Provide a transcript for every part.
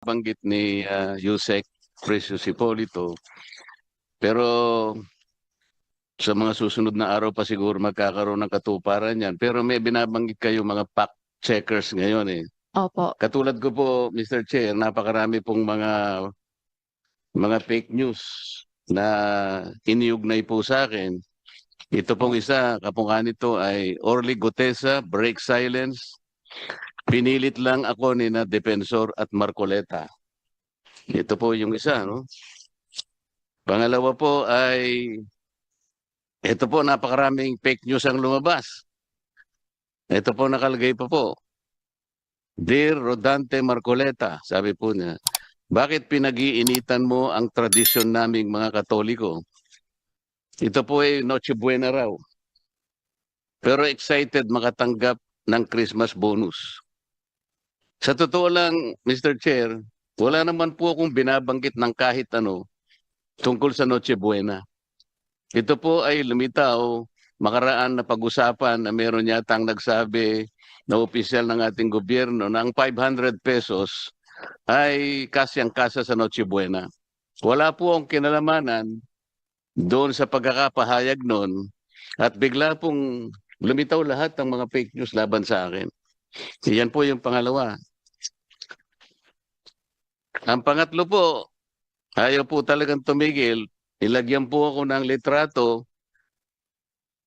binabanggit ni Yusek Precious Hipolito. Pero sa mga susunod na araw pa siguro magkakaroon ng katuparan yan. Pero may binabanggit kayo mga fact checkers ngayon eh. Opo. Katulad ko po, Mr. Chair, napakarami pong mga fake news na iniugnay po sa akin. Ito pong isa, kapungka nito ay Orly Gutesa, break silence. Pinilit lang ako ni na Defensor at Marcoleta. Ito po yung isa, no? Pangalawa po ay, ito po napakaraming fake news ang lumabas. Ito po nakalagay pa po. Dear Rodante Marcoleta, sabi po niya, bakit pinag-iinitan mo ang tradisyon naming mga Katoliko? Ito po ay Noche Buena raw. Pero excited makatanggap ng Christmas bonus. Sa totoo lang, Mr. Chair, wala naman po akong binabanggit ng kahit ano tungkol sa Noche Buena. Ito po ay lumitaw, makaraan na pag-usapan na meron yatang nagsabi na opisyal ng ating gobyerno na ang 500 pesos ay kasyang-kasa sa Noche Buena. Wala po ang kinalamanan doon sa pagkakapahayag noon at bigla pong lumitaw lahat ng mga fake news laban sa akin. Yan po yung pangalawa. Ang pangatlo po, ayaw po talagang tumigil. Ilagyan po ako ng litrato.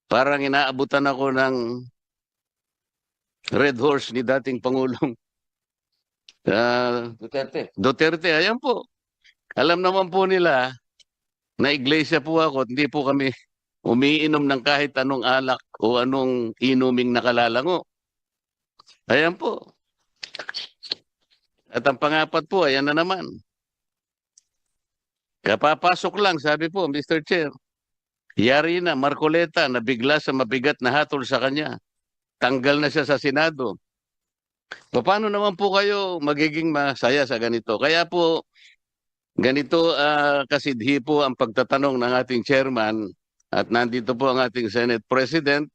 Parang inaabutan ako ng Red Horse ni dating Pangulong Duterte. Ayan po. Alam naman po nila na iglesia po ako. Hindi po kami umiinom ng kahit anong alak o anong inuming nakalalango. Ayan po. At ang pangapat po, ayan na naman. Kapapasok lang, sabi po, Mr. Chair. Yari na, Marcoleta, na bigla sa mabigat na hatol sa kanya. Tanggal na siya sa Senado. Paano naman po kayo magiging masaya sa ganito? Kaya po, ganito kasidhi po ang pagtatanong ng ating chairman at nandito po ang ating Senate President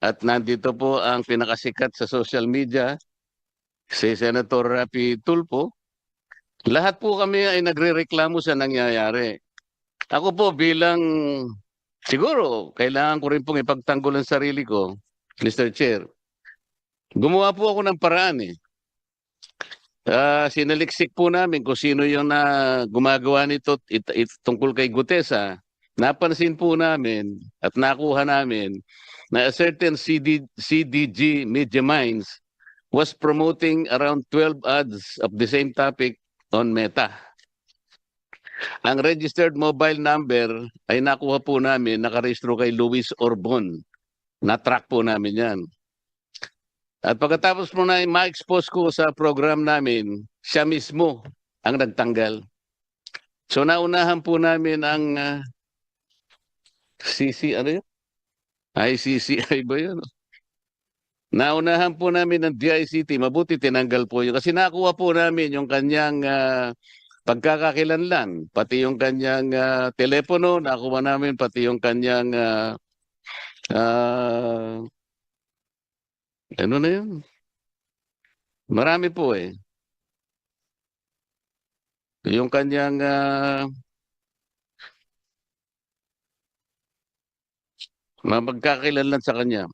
at nandito po ang pinakasikat sa social media, si Senator Rapi Tulfo. Lahat po kami ay nagrereklamo sa nangyayari. Ako po bilang, siguro, kailangan ko rin pong ipagtanggol ang sarili ko, Mr. Chair. Gumawa po ako ng paraan eh. Sinaliksik po namin kung sino yung gumagawa nito tungkol kay Gutesa. Napansin po namin at nakuha namin na a certain CDG Media Minds was promoting around 12 ads of the same topic on Meta. Ang registered mobile number ay nakuha po namin, nakarehistro kay Luis Orbon. Na-track po namin yan. At pagkatapos mo na ma-expose ko sa program namin, siya mismo ang nagtanggal. So naunahan po namin ang ano yun? ICCI ba yun? Naunahan po namin ng DICT, mabuti tinanggal po yun. Kasi nakuha po namin yung kanyang pagkakakilanlan, pati yung kanyang telepono, nakuha namin pati yung kanyang ano na yun? Marami po eh. Yung kanyang magkakakilanlan sa kanya.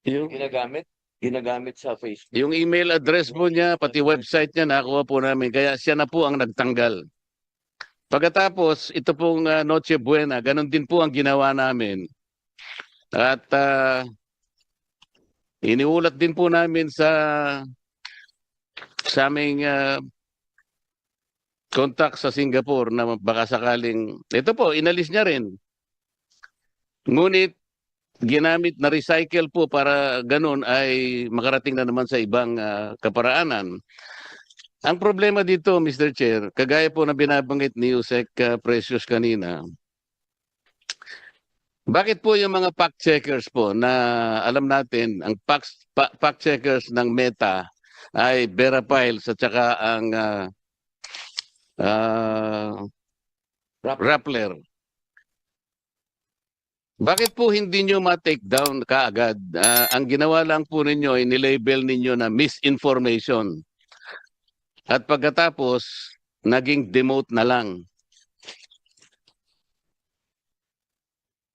Yung ginagamit sa Facebook. Yung email address po niya, pati website niya, nakuha po namin. Kaya siya na po ang nagtanggal. Pagkatapos, ito pong Noche Buena, ganun din po ang ginawa namin. At iniulat din po namin sa aming contact sa Singapore na baka sakaling, ito po, inalis niya rin. Ngunit, ginamit na recycle po para ganun ay makarating na naman sa ibang kaparaanan. Ang problema dito, Mr. Chair, kagaya po na binabanggit ni Yusek Precious kanina, bakit po yung mga fact checkers po na alam natin, ang fact checkers ng Meta ay Vera Piles at saka ang Rappler. Bakit po hindi nyo ma-take down kaagad? Ang ginawa lang po ninyo ay nilabel ninyo na misinformation. At pagkatapos, naging demote na lang.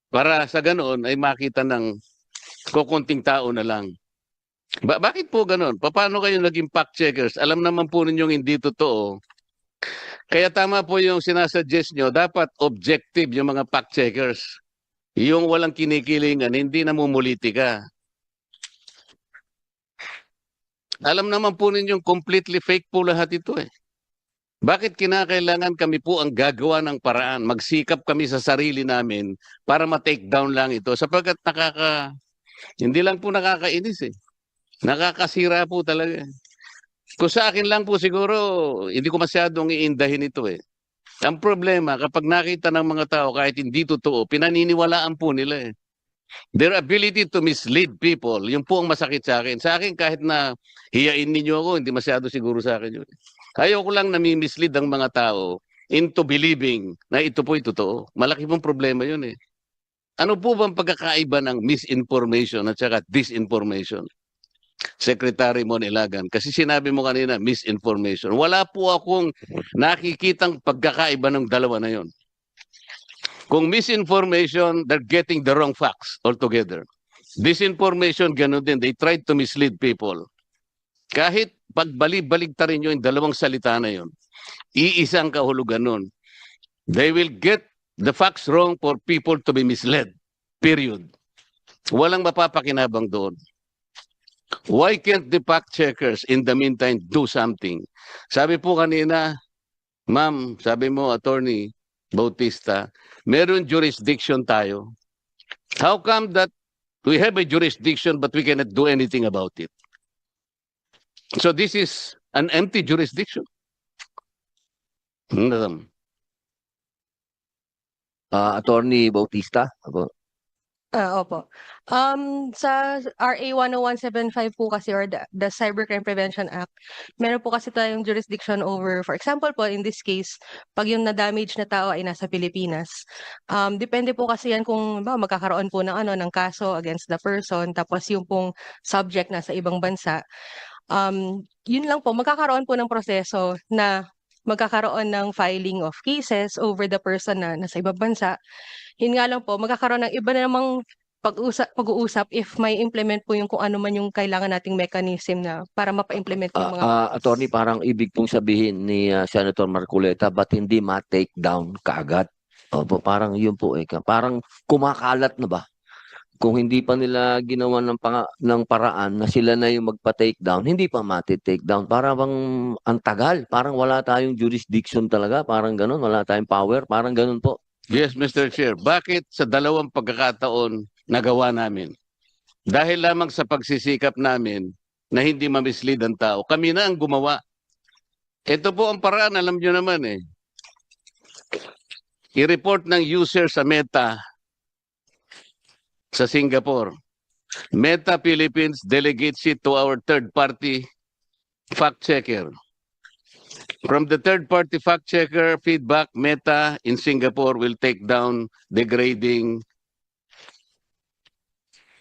Para sa ganoon ay makita ng kukunting tao na lang. Bakit po ganoon? Paano kayo naging fact checkers? Alam naman po ninyong hindi totoo. Kaya tama po yung sinasuggest nyo, dapat objective yung mga fact checkers. Yung walang kinikilingan, hindi namumulitika. Alam naman po ninyong completely fake po lahat ito eh. Bakit kinakailangan kami po ang gagawa ng paraan? Magsikap kami sa sarili namin para ma-take down lang ito sapagkat hindi lang po nakakainis eh. Nakakasira po talaga. Kung sa akin lang po siguro, hindi ko masyadong iindahin ito eh. Ang problema, kapag nakita ng mga tao kahit hindi totoo, pinaniniwalaan po nila eh. Their ability to mislead people, yun po ang masakit sa akin. Sa akin, kahit na hiyain ninyo ako, hindi masyado siguro sa akin yun. Ayoko lang nami-mislead ang mga tao into believing na ito po'y totoo. Malaki pong problema yun eh. Ano po bang pagkakaiba ng misinformation at saka disinformation? Secretary Monilagan, kasi sinabi mo kanina misinformation. Wala po akong nakikitang pagkakaiba ng dalawa na yon. Kung misinformation, they're getting the wrong facts altogether. Disinformation, ganun din. They tried to mislead people. Kahit pagbalik-baligta rin yung dalawang salita na yon, iisang kahulugan nun. They will get the facts wrong for people to be misled. Period. Walang mapapakinabang doon. Why can't the fact checkers in the meantime do something? Sabi po kanina, ma'am, sabi mo, Attorney Bautista, meron jurisdiction tayo. How come that we have a jurisdiction but we cannot do anything about it? So this is an empty jurisdiction. Attorney Bautista. Opo. Sa RA 10175 po kasi or the Cybercrime Prevention Act, meron po kasi tayong jurisdiction over, for example po, in this case, pag yung na-damage na tao ay nasa Pilipinas. Depende po kasi yan kung magkakaroon po ng kaso against the person, tapos yung pong subject nasa ibang bansa. Yun lang po, magkakaroon po ng proseso na magkakaroon ng filing of cases over the person na nasa ibang bansa. Yun nga lang po, magkakaroon ng iba na namang pag-uusap if may implement po yung kung ano man yung kailangan nating mechanism na para mapa-implement yung mga... Attorney, parang ibig pong sabihin ni Senator Marcoleta, ba't hindi ma-take down kaagad? Opo, parang yun po eh. Parang kumakalat na ba? Kung hindi pa nila ginawa ng paraan na sila na yung magpa-take down, hindi pa mati-take down. Parang ang tagal. Parang wala tayong jurisdiction talaga. Parang ganun. Wala tayong power. Parang ganun po. Yes, Mr. Chair. Bakit sa dalawang pagkakataon nagawa namin? Dahil lamang sa pagsisikap namin na hindi mamislead ang tao. Kami na ang gumawa. Ito po ang paraan, alam nyo naman eh. I-report ng user sa Meta sa Singapore. Meta Philippines delegates it to our third-party fact-checker. From the third-party fact-checker feedback, Meta in Singapore will take down degrading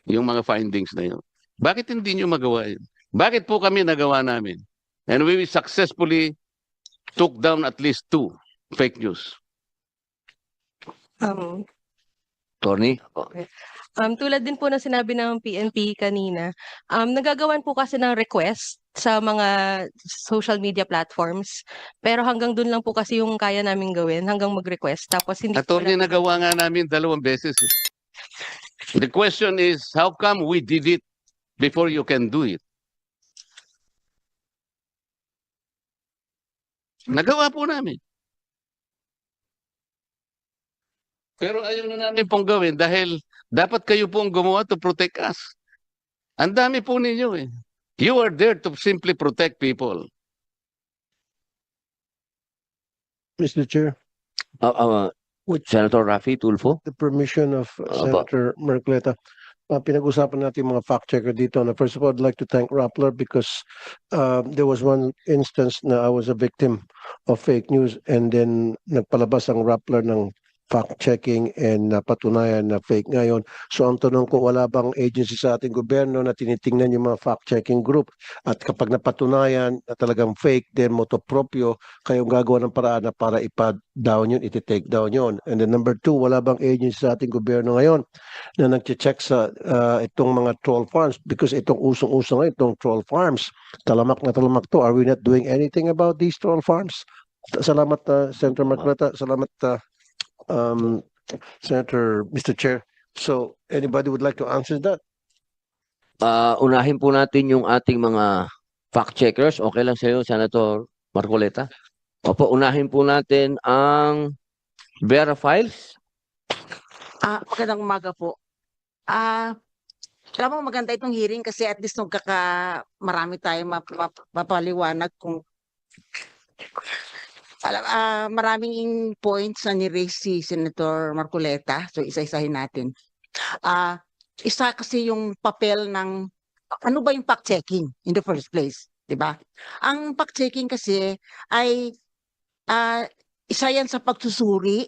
yung mga findings na yun. Bakit hindi nyo magawa yun? Bakit po kami nagawa namin? And we successfully took down at least 2 fake news. Attorney? Tulad din po ng sinabi ng PNP kanina, nagagawan po kasi ng request sa mga social media platforms. Pero hanggang dun lang po kasi yung kaya namin gawin, hanggang mag-request. Tapos hindi Attorney, nagawa nga namin 2 beses. The question is, how come we did it before you can do it? Nagawa po namin. Pero ayaw na namin pong gawin dahil dapat kayo pong gumawa to protect us. Ang dami po ninyo eh. You are there to simply protect people. Mr. Chair, With Senator Raffy Tulfo? the permission of Senator Marcoleta, pinag-usapan natin mga fact checker dito. Na first of all, I'd like to thank Rappler because there was one instance na I was a victim of fake news and then nagpalabas ang Rappler ng fact-checking and napatunayan na fake ngayon. So ang tanong ko, wala bang agency sa ating gobyerno na tinitingnan yung mga fact-checking group at kapag napatunayan na talagang fake, then motu proprio, kayong gagawa ng paraan na para ipa-down yun, iti-take down yun. And then number two, wala bang agency sa ating gobyerno ngayon na nag-check sa itong mga troll farms because itong usong-usong ngayon, itong troll farms, talamak na talamak to. Are we not doing anything about these troll farms? Salamat, Senator Marcoleta. Salamat, Senator, Mr. Chair. So, anybody would like to answer that? Unahin po natin yung ating mga fact checkers. Okay lang sa iyo, Senator Marcoleta? Opo, unahin po natin ang Vera Files. Magandang umaga po. Alam mo maganda itong hearing kasi at least marami tayong mapaliwanag kung maraming points na ni-raise si Senator Marcoleta. So isa-isahin natin. Isa kasi yung papel ng ano ba yung fact-checking in the first place, 'di ba? Ang fact-checking kasi ay isa yan sa pagsusuri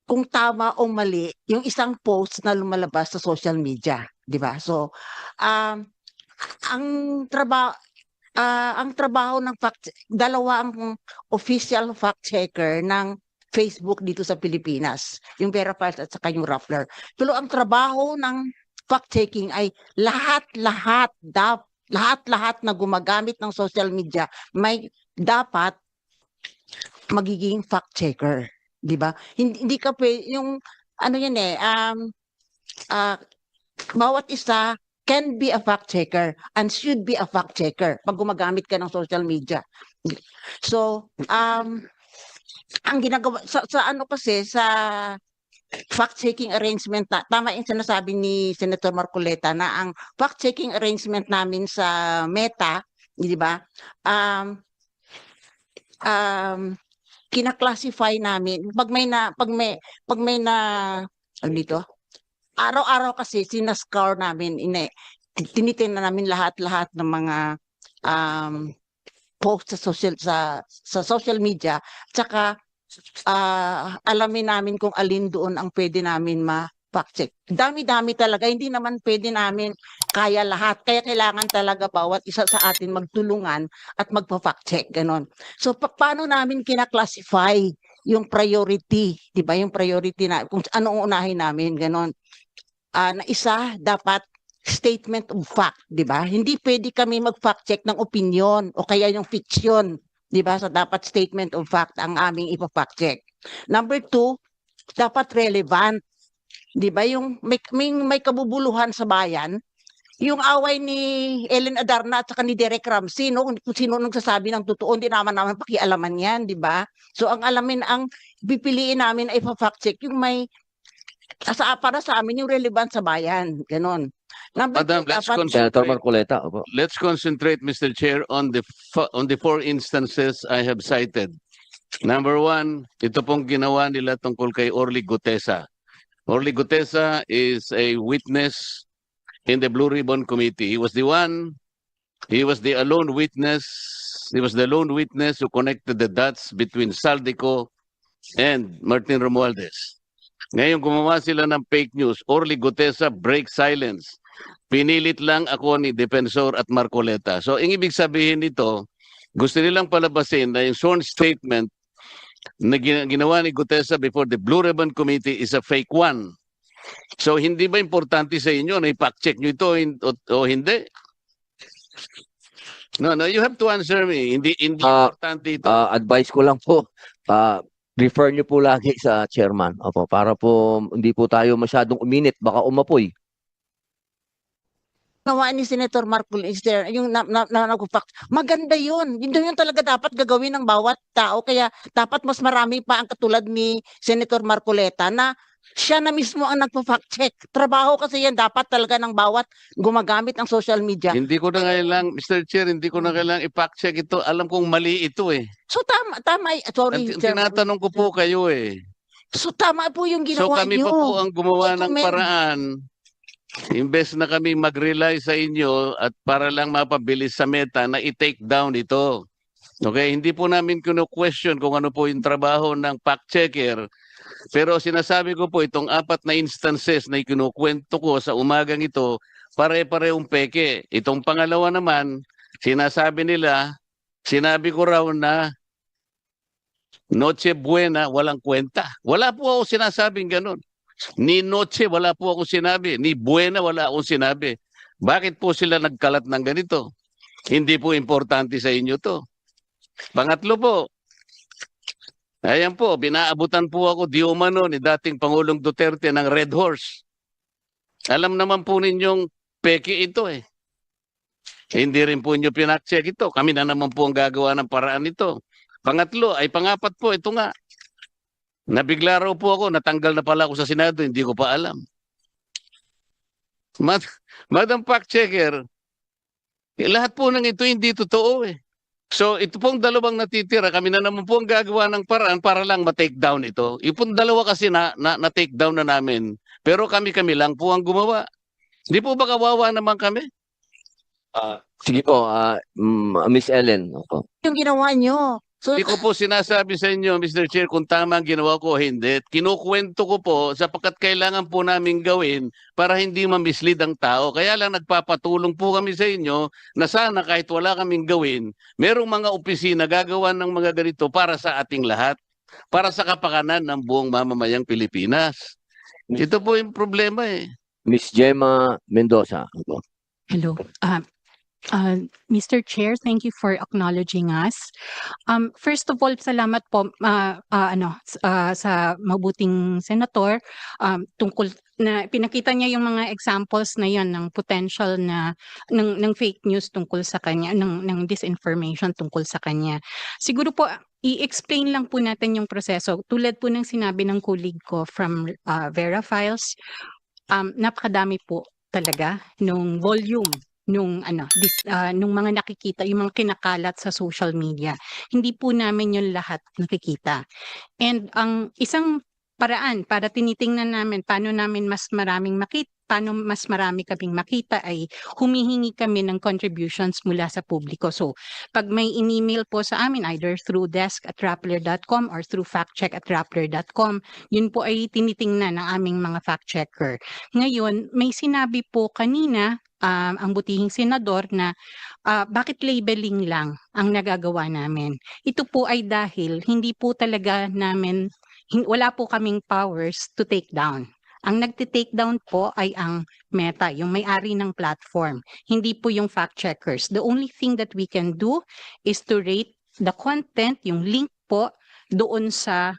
kung tama o mali yung isang post na lumalabas sa social media, 'di ba? So ang trabaho ng dalawa ang official fact checker ng Facebook dito sa Pilipinas, yung Vera Files at saka yung Rappler. Pero ang trabaho ng fact checking ay lahat na gumagamit ng social media may dapat magiging fact checker, 'di ba? Hindi ka yung ano yan bawat isa can be a fact checker and should be a fact checker pag gumagamit ka ng social media. So, ang ginagawa sa ano kasi sa fact-checking arrangement tama yung sinasabi ni Senator Marcoleta na ang fact-checking arrangement namin sa Meta, di ba? Kina-classify namin pag may na ano dito? Araw-araw kasi sinascour namin, tinitingnan namin lahat ng mga post sa social media, tsaka alamin namin kung alin doon ang pwede namin ma-fact check. Dami-dami talaga, hindi naman pwede namin kaya lahat. Kaya kailangan talaga bawat isa sa atin magtulungan at magpa-fact check, ganon. So paano namin kina-classify yung priority, 'di ba? Yung priority na kung anong unahin namin, ganon. Na isa dapat statement of fact, 'di ba? Hindi pwede kami mag-fact check ng opinion o kaya yung fiction, 'di ba? So dapat statement of fact ang aming ipa-fact check. Number two, dapat relevant. 'Di ba? Yung may kabubuluhan sa bayan, yung away ni Ellen Adarna at saka ni Derek Ramsey, no? Kung sino nagsasabi ng totoo, hindi naman pakialaman 'yan, 'di ba? So ang pipiliin namin ay ipa-fact check yung may para sa amin yung relevant sa bayan, ganon. Madam, Senator Marcoleta. Opo. let's concentrate, Mr. Chair, on the four instances I have cited. Number one, ito pong ginawa nila tungkol kay Orly Gutesa. Orly Gutesa is a witness in the Blue Ribbon Committee. He was the lone witness who connected the dots between Saldico and Martin Romualdez. Ngayon gumawa sila ng fake news. Orly Gutesa break silence. Pinilit lang ako ni Defensor at Marcoleta. So, ang ibig sabihin nito, gusto nilang palabasin na yung sworn statement na ginawa ni Gutesa before the Blue Ribbon Committee is a fake one. So, hindi ba importante sa inyo na i-fact check nyo ito o hindi? No, you have to answer me. Hindi importante ito. Advice ko lang po, refer nyo po lagi sa chairman. Opo, para po hindi po tayo masyadong uminit, baka umapoy. Gawa ni Senator Marcoleta, yung maganda yun. Yun talaga dapat gagawin ng bawat tao. Kaya dapat mas marami pa ang katulad ni Senator Marcoleta na siya na mismo ang nagpa-fact check. Trabaho kasi yan dapat talaga ng bawat gumagamit ng social media. Hindi ko na kailang, Mr. Chair, hindi ko na kailang i-fact check ito. Alam kong mali ito eh. So tama, sorry. Tinatanong ko po kayo eh. So tama po yung So ginawa kami niyo. pa po ang gumawa ng Recommend. paraan. Imbes na kami mag-rely sa inyo at para lang mapabilis sa Meta na i-take down ito. Okay, hindi po namin kino-question kung ano po yung trabaho ng fact checker. Pero sinasabi ko po, itong 4 na instances na ikinukwento ko sa umagang ito, pare-parehong peke. Itong pangalawa naman, sinabi ko raw na Noche Buena, walang kwenta. Wala po ako sinasabing ganun. Ni Noche, wala po akong sinabi. Ni Buena, wala akong sinabi. Bakit po sila nagkalat ng ganito? Hindi po importante sa inyo to. Pangatlo po, ayan po, binaabutan po ako di umano ni dating Pangulong Duterte ng Red Horse. Alam naman po ninyong peke ito eh. Hindi rin po inyo pinakcheck ito. Kami na naman po ang gagawa ng paraan ito. Pangapat po, ito nga. Nabigla raw po ako, natanggal na pala ako sa Senado, hindi ko pa alam. Madam Fact Checker, lahat po ng ito hindi totoo eh. So ito pong dalawang natitira, kami na naman po ang gagawa ng paraan para lang ma-take down ito. Yung dalawa kasi na-take down na namin. Pero kami lang po ang gumawa. Hindi po ba kawawa naman kami? Sige po, Miss Ellen. Opo. Yung ginawa nyo. So, Hindi ko po sinasabi sa inyo, Mr. Chair, kung tama ang ginawa ko o hindi. Kinukwento ko po sapagkat kailangan po namin gawin para hindi ma-mislead ang tao. Kaya lang nagpapatulong po kami sa inyo na sana kahit wala kaming gawin, merong mga opisina gagawa ng mga ganito para sa ating lahat. Para sa kapakanan ng buong mamamayang Pilipinas. Ito po yung problema eh. Miss Gemma Mendoza. Opo. Hello. Mr. Chair, thank you for acknowledging us. First of all, salamat po sa mabuting senator tungkol na pinakita niya yung mga examples na yon ng potential na ng fake news tungkol sa kanya, ng disinformation tungkol sa kanya. Siguro po i-explain lang po natin yung proseso. Tulad po ng sinabi ng colleague ko from Vera Files, napakadami po talaga nung volume nung mga nakikita, yung mga kinakalat sa social media. Hindi po namin yun lahat nakikita. And ang isang paraan para tinitingnan namin paano mas marami kaming makita ay humihingi kami ng contributions mula sa publiko. So, pag may in-email po sa amin either through desk@rappler.com or through factcheck@rappler.com, yun po ay tinitingnan ng aming mga fact checker. Ngayon, may sinabi po kanina ang butihing senador na bakit labeling lang ang nagagawa namin. Ito po ay dahil hindi po talaga namin, wala po kaming powers to take down. Ang nagte-take down po ay ang Meta, yung may-ari ng platform. Hindi po yung fact checkers. The only thing that we can do is to rate the content, yung link po doon sa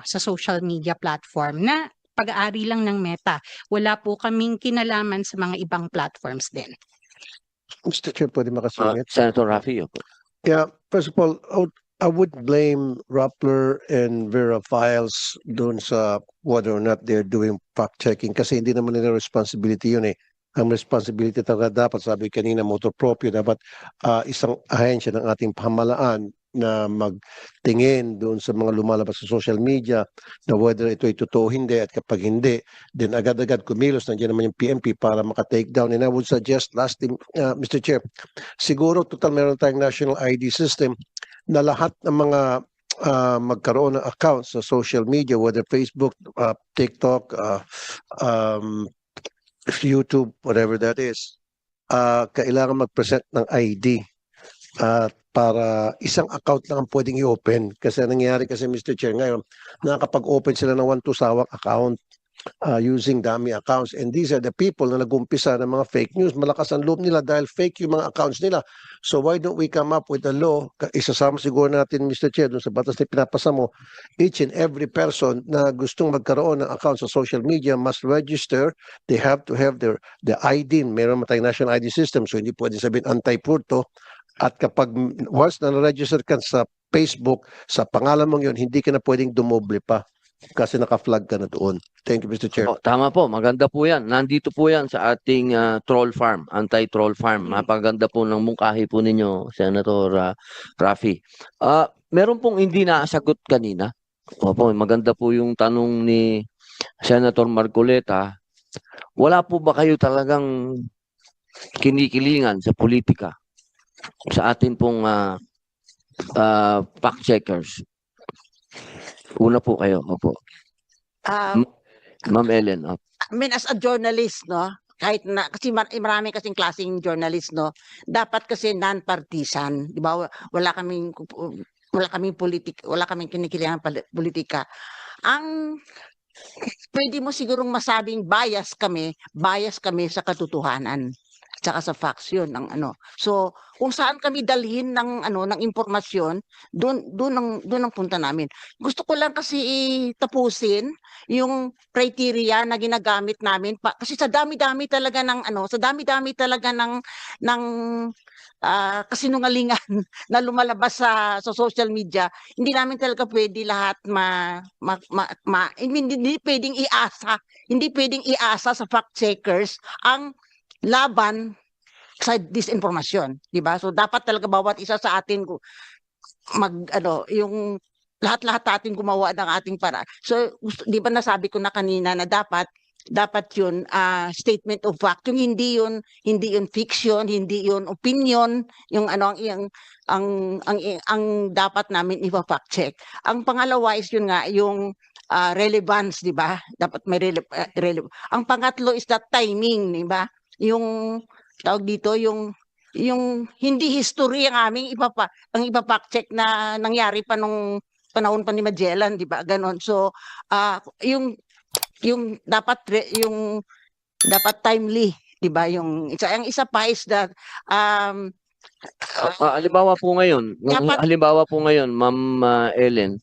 sa social media platform na pag-aari lang ng Meta. Wala po kaming kinalaman sa mga ibang platforms din. Mr. Chair, pwede makasingit? Senator Raffy. Opo. Yeah, first of all, I would blame Rappler and Vera Files doon sa whether or not they're doing fact-checking kasi hindi naman nila responsibility yun eh. Ang responsibility talaga dapat, sabi kanina, motor proprio, dapat isang ahensya ng ating pamahalaan na magtingin doon sa mga lumalabas sa social media na whether ito ay totoo o hindi, at kapag hindi, then agad-agad kumilos, nandiyan naman yung PNP para maka-take down. And I would suggest, lastly, Mr. Chair, siguro total meron tayong national ID system na lahat ng mga magkaroon ng accounts sa social media, whether Facebook, TikTok, YouTube, whatever that is, kailangan mag-present ng ID para isang account lang ang pwedeng i-open. Kasi nangyayari kasi, Mr. Chair, ngayon, nakakapag-open sila ng 1-2 sawang account using dummy accounts. And these are the people na nag-umpisa ng mga fake news. Malakas ang loob nila dahil fake yung mga accounts nila. So why don't we come up with a law? Isasama siguro natin, Mr. Chair, dun sa batas na pinapasa mo, each and every person na gustong magkaroon ng account sa social media must register. They have to have the ID. Meron tayong national ID system, so hindi pwede sabihin anti-fraud to. At kapag once na-register ka sa Facebook, sa pangalan mong yun, hindi ka na pwedeng dumoble pa kasi naka-flag ka na doon. Thank you, Mr. Chair. Opo, tama po, maganda po yan. Nandito po yan sa ating troll farm, anti-troll farm. Napaganda po ng mungkahi po ninyo, Senator Raffy. Meron pong hindi nasagot kanina. Opo, maganda po yung tanong ni Senator Marcoleta. Wala po ba kayo talagang kinikilingan sa politika? Sa atin pong fact checkers. Una po kayo, opo. Ah, Ma'am Ellen, I mean, as a journalist, no, kahit na, kasi marami kasing klaseng journalist, no, dapat kasi non-partisan, di ba? Wala kaming kinikilihan politika. Ang pwede mo sigurong masabing bias kami sa katotohanan tsaka sa facts yun ng ano. So, kung saan kami dalhin ng ng impormasyon, doon ang punta namin. Gusto ko lang kasi tapusin yung criteria na ginagamit namin kasi sa dami-dami talaga ng ng kasinungalingan na lumalabas sa social media, hindi namin talaga pwede lahat hindi pwedeng iasa sa fact checkers ang laban sa disinformasyon, di ba? So dapat talaga bawat isa sa atin yung lahat-lahat natin gumawa ng ating para. So di ba nasabi ko na kanina na dapat yun statement of fact, yung hindi yun fiction, hindi yun opinion, yung ang dapat namin i-fact check. Ang pangalawa is yun nga yung relevance, di ba? Dapat may ang pangatlo is that timing, di ba? Yung tawag dito yung hindi history ang aming ipafact check na nangyari pa nung panahon pa ni Magellan, di ba? Ganon. So yung dapat timely, 'di ba? Ang isa pa is that halimbawa po ngayon, Ma'am Ellen,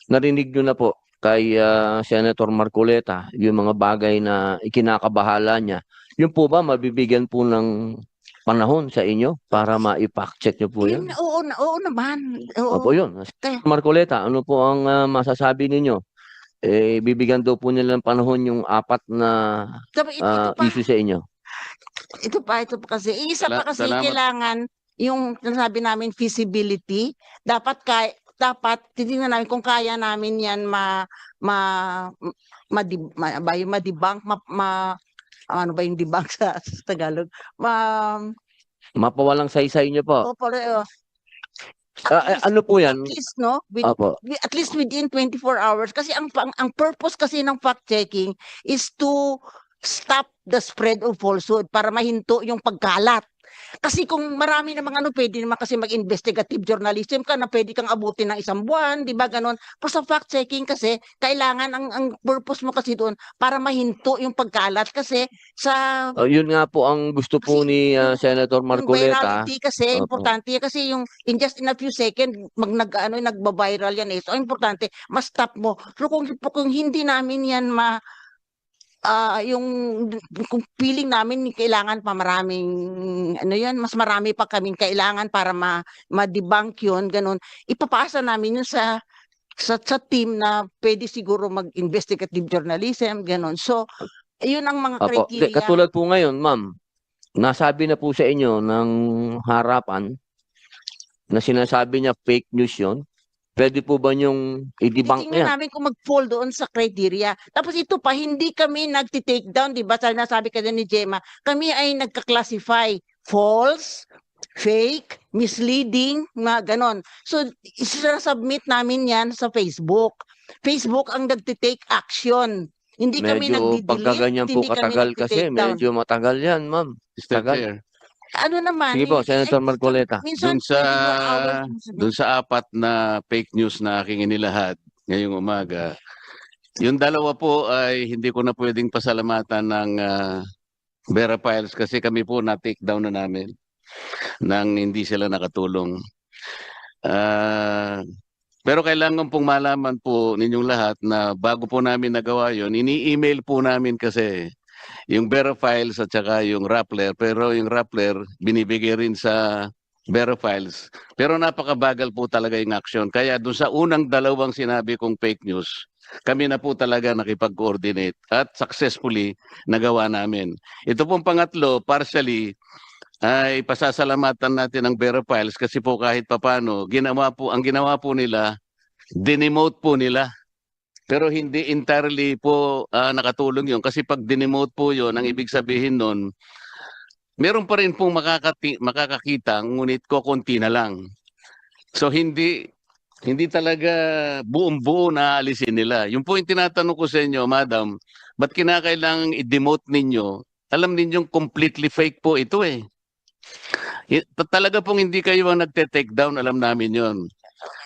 narinig nyo na po kay Senator Marcoleta yung mga bagay na ikinakabahala niya. Yun po ba mabibigyan po ng panahon sa inyo para ma-fact check nyo po yan? oo naman. Oo. Opo, yun. Marcoleta, ano po ang masasabi ninyo? Bibigyan daw po nila ng panahon yung 4 na Sabi, ito pa, issue sa inyo. ito pa kasi isa pa kasi Salamat. kailangan yung nasabi namin feasibility, dapat titingnan namin kung kaya namin yan ma-debunk, ano ba yung debunk sa Tagalog? Mapawalang saysay nyo po. Ano po yan? At least, no? Opo. At least within 24 hours. Kasi ang purpose kasi ng fact-checking is to stop the spread of falsehood para mahinto yung pagkalat. Kasi kung marami namang pwede naman kasi mag-investigative journalism ka na pwede kang abutin ng 1 buwan, di ba ganon? Pero sa fact-checking kasi, kailangan ang purpose mo kasi doon para mahinto yung pagkalat kasi sa Yun nga po ang gusto po Kasi ni Senator yung Marcoleta. virality kasi, Opo. importante yan kasi yung in just in a few seconds, nagba-viral yan eh. So, importante, mas stop mo. So, kung hindi namin yan kung feeling namin kailangan pa maraming, mas marami pa kaming kailangan para ma-debunk yun, ganun. Ipapasa namin yun sa team na pwede siguro mag-investigative journalism, ganun. So, yun ang mga Opo. criteria. Katulad po ngayon, ma'am, nasabi na po sa inyo ng harapan na sinasabi niya fake news yun. Pwede po ba niyong i-debunk Titingnan yan? namin kung mag-fall doon sa criteria. Tapos ito pa, hindi kami nagti-take down, di ba? Nasabi ka ni Gemma, kami ay nagka-classify false, fake, misleading, mga ganon. So, isasubmit namin yan sa Facebook. Facebook ang nagti-take action. Hindi kami Medyo pagka nagdi-delete, ganyan po hindi kami katagal kasi, nagti-take down. medyo matagal yan, ma'am. Mr. Tagal. Chair, Ano naman? Sige po, Senator Marcoleta. Minsan, Dun sa 24 hours. dun sa 4 na fake news na aking inilahad ngayong umaga, yung 2 po ay hindi ko na pwedeng pasalamatan ng Vera Files kasi kami po na-take down na namin nang hindi sila nakatulong. Pero kailangan pong malaman po ninyong lahat na bago po namin nagawa yon, ini-email po namin kasi yung Vera Files at saka yung Rappler. Pero yung Rappler, binibigay rin sa Vera Files. Pero napakabagal po talaga yung action. Kaya doon sa unang 2 sinabi kong fake news, kami na po talaga nakipag-coordinate at successfully nagawa namin. Ito pong pangatlo, partially, ay pasasalamatan natin ang Vera Files kasi po kahit papano, ang ginawa po nila, dinemote po nila. Pero hindi entirely po nakatulong yun. Kasi pag dinemote po yun, ang ibig sabihin nun, meron pa rin pong makakakita, ngunit kokonti na lang. So hindi Hindi talaga buong-buo na aalisin nila. Yung po yung tinatanong ko sa inyo, Madam, ba't kinakailangang i-demote ninyo? Alam ninyong completely fake po ito eh. Talaga pong hindi kayo ang nagte-take down, alam namin yon.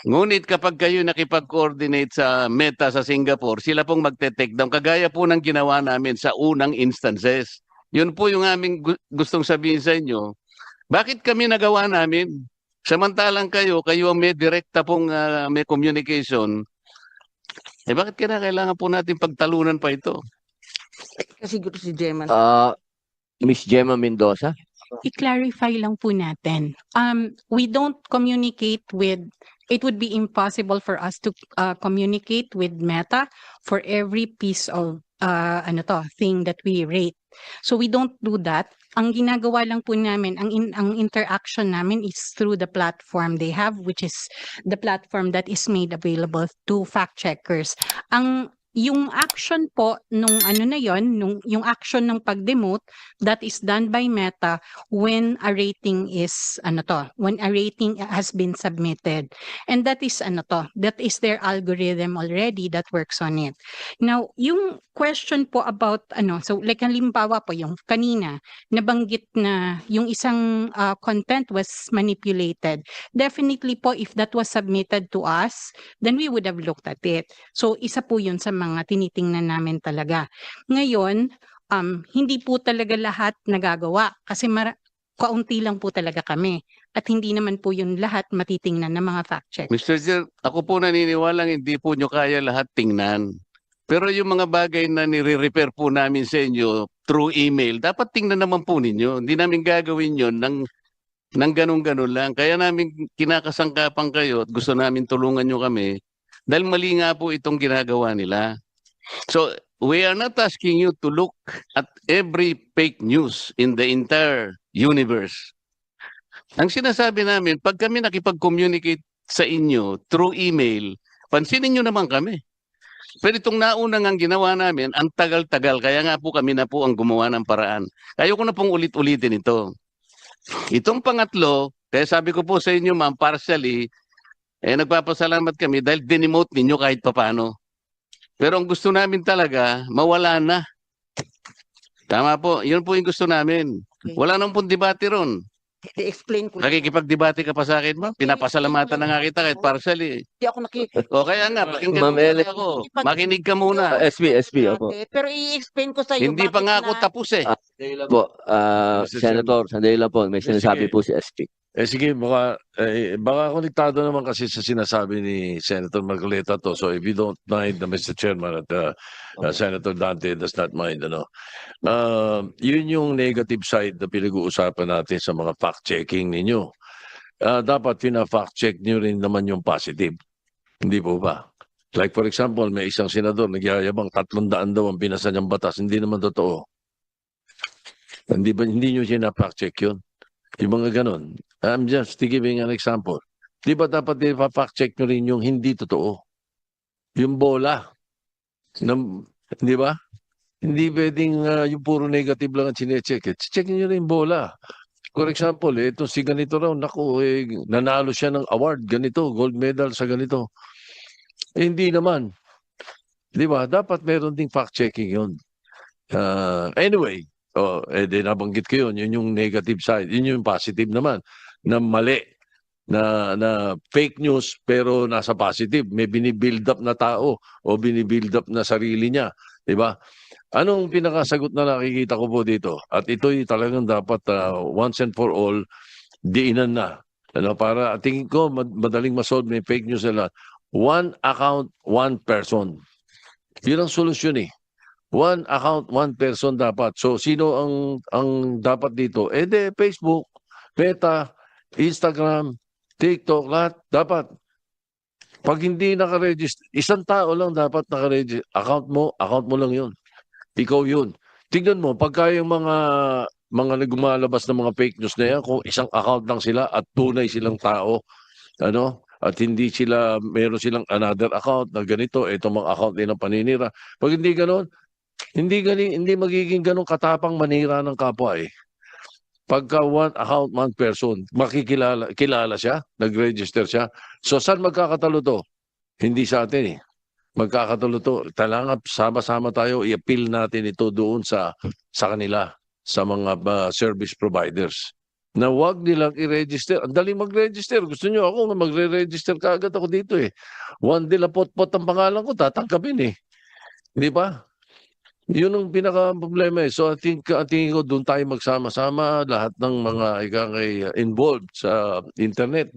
Ngunit kapag kayo nakipag-coordinate sa Meta sa Singapore, sila pong magte-take down. Kagaya po ng ginawa namin sa unang instances. Yun po yung aming gustong sabihin sa inyo. Bakit kami nagawa namin? Samantalang kayo ang may direkta pong may communication. Eh bakit kailangan po natin pagtalunan pa ito? Kasi siguro si Gemma. Miss Gemma Mendoza. I-clarify lang po natin. We don't communicate with, it would be impossible for us to communicate with Meta for every piece of thing that we rate. So we don't do that. Ang ginagawa lang po namin, ang interaction namin is through the platform they have, which is the platform that is made available to fact checkers. Yung action po nung yung action ng pag-demote, that is done by Meta when a rating is when a rating has been submitted. And that is that is their algorithm already that works on it. Now, yung question po about so like halimbawa po yung kanina nabanggit na yung isang content was manipulated. Definitely po, if that was submitted to us, then we would have looked at it. So isa po yun sa mga tinitingnan namin talaga. Ngayon, hindi po talaga lahat nagagawa kasi kaunti lang po talaga kami. At hindi naman po yun lahat matitingnan ng mga fact check. Mr. Chair, ako po naniniwalang hindi po nyo kaya lahat tingnan. Pero yung mga bagay na nire-repair po namin sa inyo through email, dapat tingnan naman po ninyo. Hindi namin gagawin yun ng ganun-ganun lang. Kaya namin kinakasangkapan kayo at gusto namin tulungan nyo kami dahil mali nga po itong ginagawa nila. So, we are not asking you to look at every fake news in the entire universe. Ang sinasabi namin, pag kami nakipag-communicate sa inyo through email, pansinin nyo naman kami. Pero itong naunang ang ginawa namin, ang tagal-tagal, kaya nga po kami na po ang gumawa ng paraan. Ayoko na pong ulit-ulitin ito. Itong pangatlo, kaya sabi ko po sa inyo ma'am, partially, nagpapasalamat kami dahil dinemote ninyo kahit papano. Pero ang gusto namin talaga, mawala na. Tama po, yun po yung gusto namin. Wala nang pong debate ron. I-explain ko. Nakikipag-debate ka pa sa akin, ma'am. Pinapasalamatan na nga kita kahit partially. Hindi ako O kaya nga, pakinggan Ma'am mo muna Ellen. ako. Makinig ka muna. SP, opo. Pero i-explain ko sa iyo. Hindi pa nga ako tapos eh. Sandali lang po, Senator, sandali lang po, may sinasabi po si SP. Sige, baka konektado naman kasi sa sinasabi ni Senator Marcoleta to. So if you don't mind, Mr. Chairman, at Senator Dante does not mind, yun yung negative side na pinag-uusapan natin sa mga fact-checking ninyo. Dapat pina-fact-check nyo rin naman yung positive. Hindi po ba? Like for example, may isang senador nagyayabang 300 daw ang pinasa niyang batas. Hindi naman totoo. Hindi nyo sina-fact-check yun? Yung mga ganon. I'm just giving an example. Di ba dapat i-fact check nyo rin yung hindi totoo? Yung bola. Di ba? Hindi pwedeng yung puro negative lang ang chinecheck. Check nyo rin yung bola. For example, ito si ganito raw, naku, nanalo siya ng award, ganito, gold medal sa ganito. Hindi naman. Di ba? Dapat meron ding fact checking yun. Anyway, nabanggit ko yun. Yun yung negative side. Yun yung positive naman. Na mali. Na fake news pero nasa positive. May binibuild up na tao o binibuild up na sarili niya. Diba? Anong pinakasagot na nakikita ko po dito? At ito'y talagang dapat once and for all diinan na. Para tingin ko madaling masolve may fake news na lahat. One account, one person. Yun ang solusyon eh. One account, one person dapat. So, sino ang dapat dito? Facebook, Meta, Instagram, TikTok, lahat. Dapat. Pag hindi nakaregister, isang tao lang dapat nakaregister. Account mo lang yun. Ikaw yun. Tignan mo, pagka yung mga gumalabas ng mga fake news na yan, kung isang account lang sila at tunay silang tao, at hindi meron silang another account na ganito, itong mga account din ng paninira. Pag hindi ganon, hindi magiging ganun katapang manira ng kapwa eh. Pagka one account, one person, kilala siya, nag-register siya. So saan magkakatalo to? Hindi sa atin eh. Magkakatalo to. Kailangan sama-sama tayo, i-appeal natin ito doon sa kanila, sa mga service providers. Na wag nilang i-register. Ang daling mag-register. Gusto nyo ako, magre-register ka agad ako dito eh. One Dela Potpot ang pangalan ko, tatanggapin eh. Di ba? Yun ang pinaka-problema eh. So I think ko doon tayo magsama-sama lahat ng mga involved sa internet.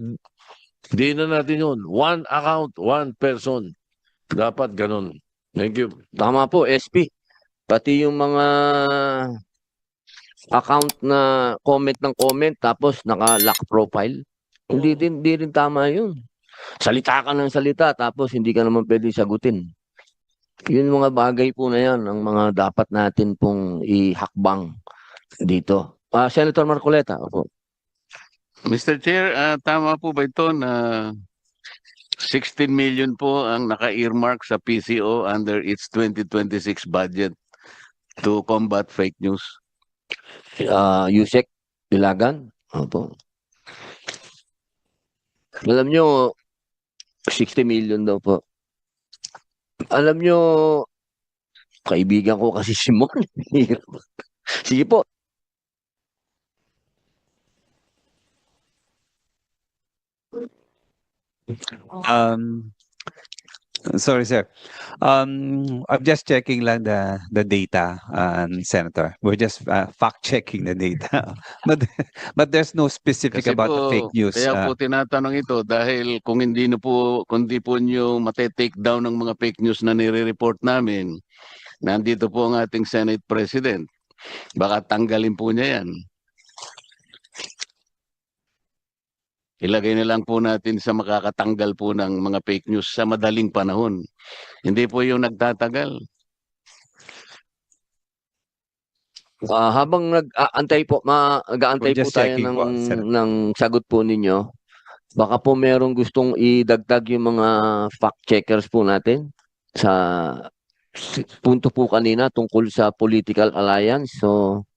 Hindi na natin yun. One account, one person. Dapat ganun. Thank you. Tama po, SP. Pati yung mga account na comment ng comment tapos naka-lock profile. Hindi rin tama yun. Salita ka ng salita tapos hindi ka naman pwede sagutin. Yun mga bagay po na yan ang mga dapat natin pong ihakbang dito. Senator Marcoleta. Opo. Mr. Chair, tama po ba ito na 16 million po ang naka-earmark sa PCO under its 2026 budget to combat fake news? Yusek Ilagan. Opo. Alam nyo, 60 million daw po. Alam nyo, kaibigan ko kasi si Mon. Sige po. Sorry, sir. I'm just checking lang the data, Senator. We're just fact checking the data, but there's no specific Kasi about the po, fake news. kaya po tinatanong ito dahil kung hindi po nyo mate-take down ng mga fake news na nire-report namin, nandito po ang ating Senate President. Baka tanggalin po niya yan. Ilagay na lang po natin sa makakatanggal po ng mga fake news sa madaling panahon. Hindi po yung nagtatagal. Habang nag-aantay po, mag-aantay po Just tayo checking po, Senator. ng sagot po ninyo. Baka po merong gustong idagdag yung mga fact checkers po natin sa punto po kanina tungkol sa political alliance. So,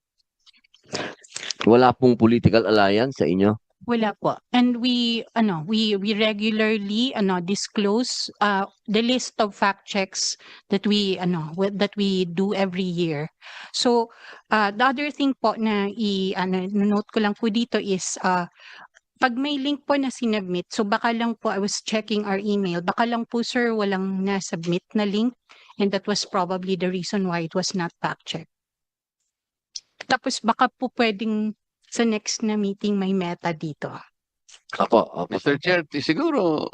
wala pong political alliance sa inyo. Wala po. And we regularly disclose the list of fact checks that we do every year. So the other thing po na note ko lang po dito is pag may link po na sinubmit, so baka lang po, I was checking our email, baka lang po sir walang na-submit na link, and that was probably the reason why it was not fact checked. Tapos baka po pwedeng sa next na meeting may meta dito. Opo. Mr. Chair, siguro,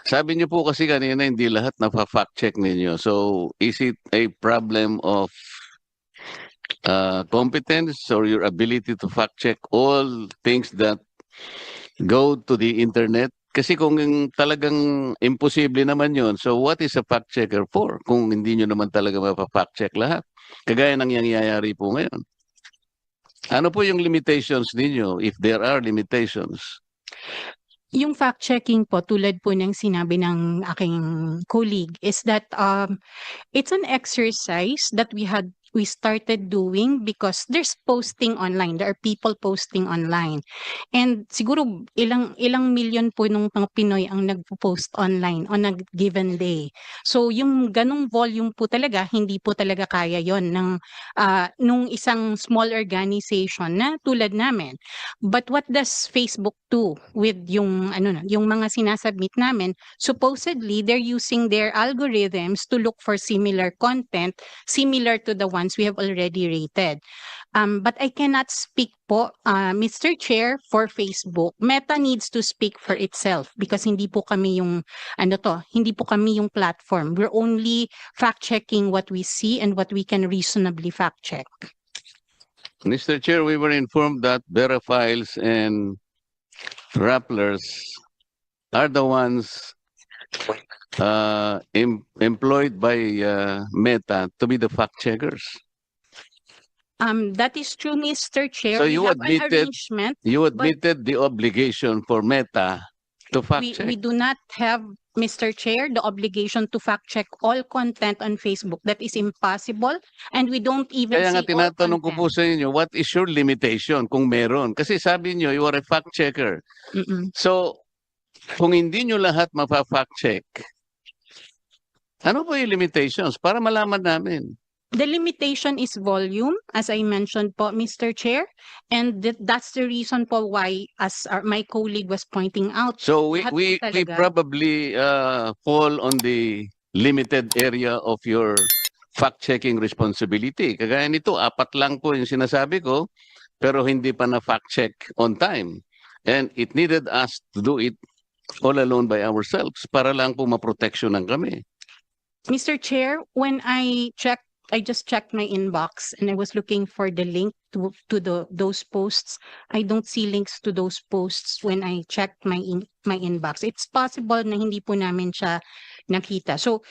sabi niyo po kasi kanina hindi lahat na-fact check ninyo. So, is it a problem of competence or your ability to fact check all things that go to the internet? Kasi kung talagang imposible naman yon, so what is a fact checker for? Kung hindi nyo naman talaga mapafact check lahat. Kagaya ng nangyayari po ngayon. Ano po yung limitations ninyo, if there are limitations? Yung fact-checking po, tulad po ng sinabi ng aking colleague, is that it's an exercise that we started doing because there's posting online. There are people posting online. And siguro ilang million po nung mga Pinoy ang nagpo-post online on a given day. So yung ganong volume po talaga, hindi po talaga kaya yon ng nung isang small organization na tulad namin. But what does Facebook do with yung mga sinasubmit namin? Supposedly, they're using their algorithms to look for similar content, similar to the ones we have already rated. But I cannot speak po, Mr. Chair, for Facebook. Meta needs to speak for itself because hindi po kami yung hindi po kami yung platform. We're only fact-checking what we see and what we can reasonably fact-check. Mr. Chair, we were informed that Veraphiles and Rapplers are the ones employed by Meta to be the fact checkers. That is true, Mr. Chair. So We you have an admitted- arrangement. You admitted the obligation for Meta to fact We check. do not have, Mr. Chair, the obligation to fact check all content on Facebook. That is impossible, and we don't even Kaya nga see all tinatanong ko po content. sa inyo, what is your limitation kung meron? Kasi sabi niyo, you are a fact checker. Mm-mm. So, kung hindi nyo lahat mapa-fact check, ano po yung limitations para malaman namin? The limitation is volume, as I mentioned po, Mr. Chair, and that's the reason po why, as my colleague was pointing out, So lahat po we talaga. probably fall on the limited area of your fact-checking responsibility. Kagaya nito, 4 lang po yung sinasabi ko, pero hindi pa na fact-check on time. And it needed us to do it all alone by ourselves para lang po maproteksyonan kami. Mr. Chair, when I just checked my inbox and I was looking for the link to those posts. I don't see links to those posts when I checked my inbox. It's possible na hindi po namin siya nakita. So,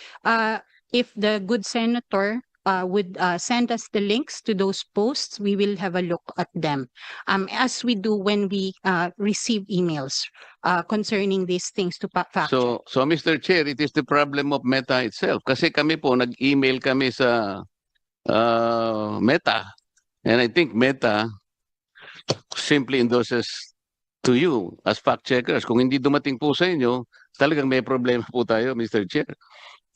if the good senator would send us the links to those posts, we will have a look at them. As we do when we receive emails concerning these things to fact check. So Mr. Chair, it is the problem of Meta itself. Kasi kami po, nag-email kami sa Meta. And I think Meta simply endorses to you as fact checkers. Kung hindi dumating po sa inyo, talagang may problema po tayo, Mr. Chair.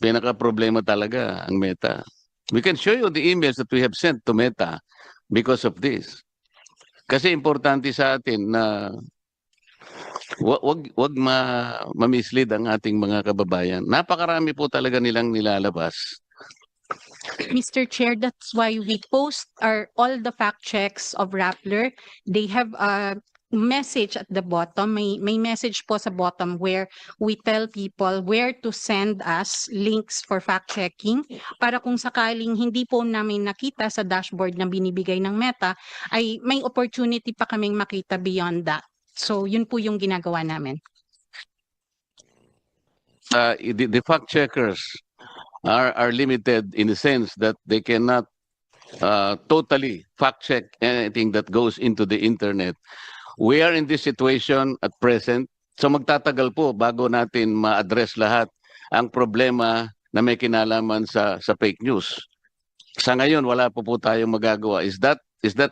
Pinaka-problema talaga ang Meta. We can show you the emails that we have sent to Meta because of this. Kasi importante sa atin na wag ma-mislead ang ating mga kababayan. Napakarami po talaga nilang nilalabas. Mr. Chair, that's why we post all the fact checks of Rappler. They have a message at the bottom. May message po sa bottom where we tell people where to send us links for fact checking para kung sakaling hindi po namin nakita sa dashboard na binibigay ng Meta, ay may opportunity pa kaming makita beyond that. So yun po yung ginagawa namin. The fact checkers are limited in the sense that they cannot totally fact check anything that goes into the internet. We are in this situation at present. So magtatagal po bago natin ma-address lahat ang problema na may kinalaman sa fake news. Sa ngayon, wala po tayong magagawa. Is that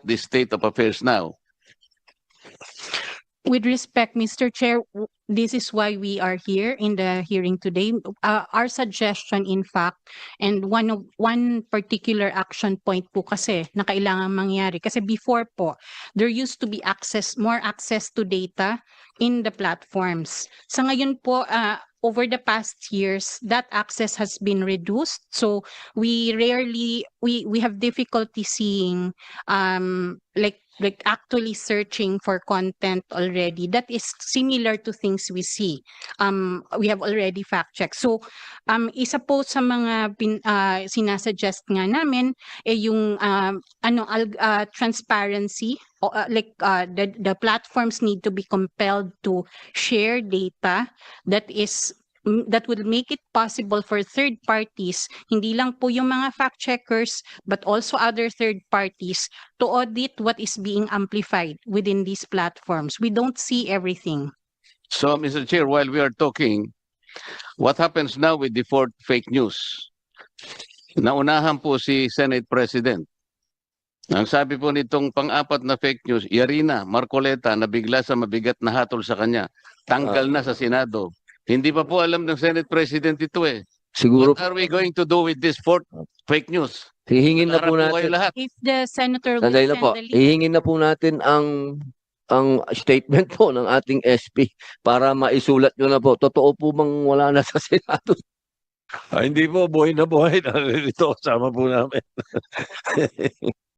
the state of affairs now? With respect, Mr. Chair, this is why we are here in the hearing today. Our suggestion, in fact, and one particular action point po kasi na kailangan mangyari. Kasi before po, there used to be more access to data in the platforms. Sa ngayon po, over the past years, that access has been reduced. So we have difficulty seeing like actually searching for content already that is similar to things we see. We have already fact checked. So isa po sa mga sinasuggest nga namin yung transparency, the platforms need to be compelled to share data that will make it possible for third parties, hindi lang po yung mga fact checkers, but also other third parties to audit what is being amplified within these platforms. We don't see everything. So, Mr. Chair, while we are talking, what happens now with the fourth fake news? Naunahan po si Senate President. Ang sabi po nitong pang-apat na fake news, Yarina Marcoleta na bigla sa mabigat na hatol sa kanya, tanggal na sa Senado. Hindi pa po alam ng Senate President ito eh. Siguro What are we going to do with this fourth fake news? hihingin na po Harap po kayo natin. lahat. If the senator will Sandali na send po. the link, Hihingin na po natin ang statement po ng ating SP para maisulat nyo na po. Totoo po bang wala na sa Senado? Hindi po, buhay na buhay. Narito, kasama po namin.